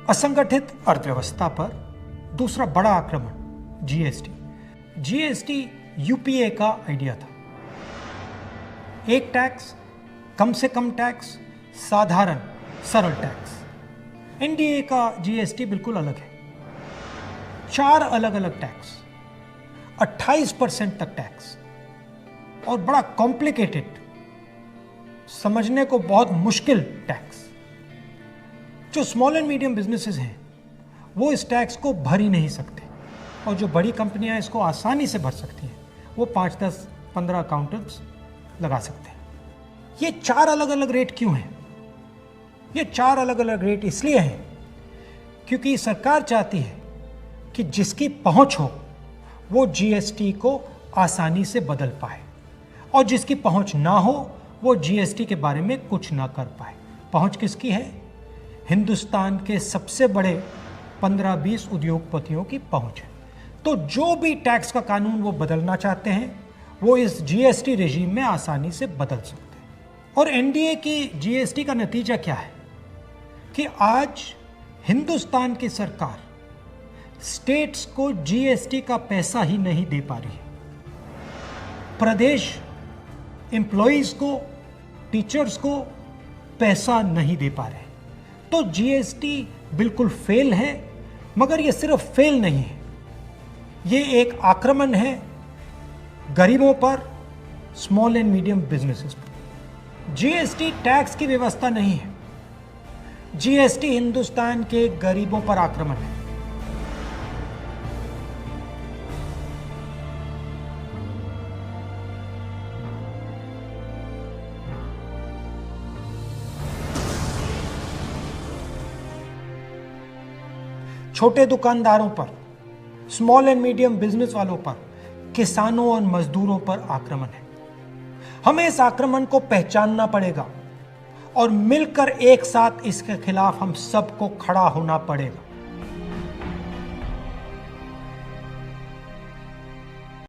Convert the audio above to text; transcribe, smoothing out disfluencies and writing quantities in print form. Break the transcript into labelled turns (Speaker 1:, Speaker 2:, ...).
Speaker 1: असंगठित अर्थव्यवस्था पर दूसरा बड़ा आक्रमण जीएसटी। जीएसटी यूपीए का आइडिया था। एक टैक्स, कम से कम टैक्स, साधारण सरल टैक्स। एनडीए का जीएसटी बिल्कुल अलग है। 4 अलग अलग टैक्स, 28% तक टैक्स और बड़ा कॉम्प्लिकेटेड, समझने को बहुत मुश्किल टैक्स। जो स्मॉल एंड मीडियम बिजनेसेस हैं वो इस टैक्स को भर ही नहीं सकते और जो बड़ी कंपनियां इसको आसानी से भर सकती हैं वो 5, 10, 15 अकाउंटेंट्स लगा सकते हैं। ये 4 अलग अलग रेट क्यों हैं? ये 4 अलग अलग रेट इसलिए हैं क्योंकि सरकार चाहती है कि जिसकी पहुंच हो वो जीएसटी को आसानी से बदल पाए और जिसकी पहुंच ना हो वो जीएसटी के बारे में कुछ ना कर पाए। पहुंच किसकी है? हिंदुस्तान के सबसे बड़े 15-20 उद्योगपतियों की पहुंच है। तो जो भी टैक्स का कानून वो बदलना चाहते हैं वो इस जीएसटी रेजिम में आसानी से बदल सकते हैं। और एनडीए की जीएसटी का नतीजा क्या है कि आज हिंदुस्तान की सरकार स्टेट्स को जीएसटी का पैसा ही नहीं दे पा रही है। प्रदेश एम्प्लॉइज को, टीचर्स को पैसा नहीं दे पा रहे। तो जीएसटी बिल्कुल फेल है, मगर ये सिर्फ फेल नहीं है, ये एक आक्रमण है गरीबों पर, स्मॉल एंड मीडियम बिजनेसेस पर। जीएसटी टैक्स की व्यवस्था नहीं है, जीएसटी हिंदुस्तान के गरीबों पर आक्रमण है। छोटे दुकानदारों पर, स्मॉल एंड मीडियम बिजनेस वालों पर, किसानों और मजदूरों पर आक्रमण है। हमें इस आक्रमण को पहचानना पड़ेगा और मिलकर एक साथ इसके खिलाफ हम सबको खड़ा होना पड़ेगा।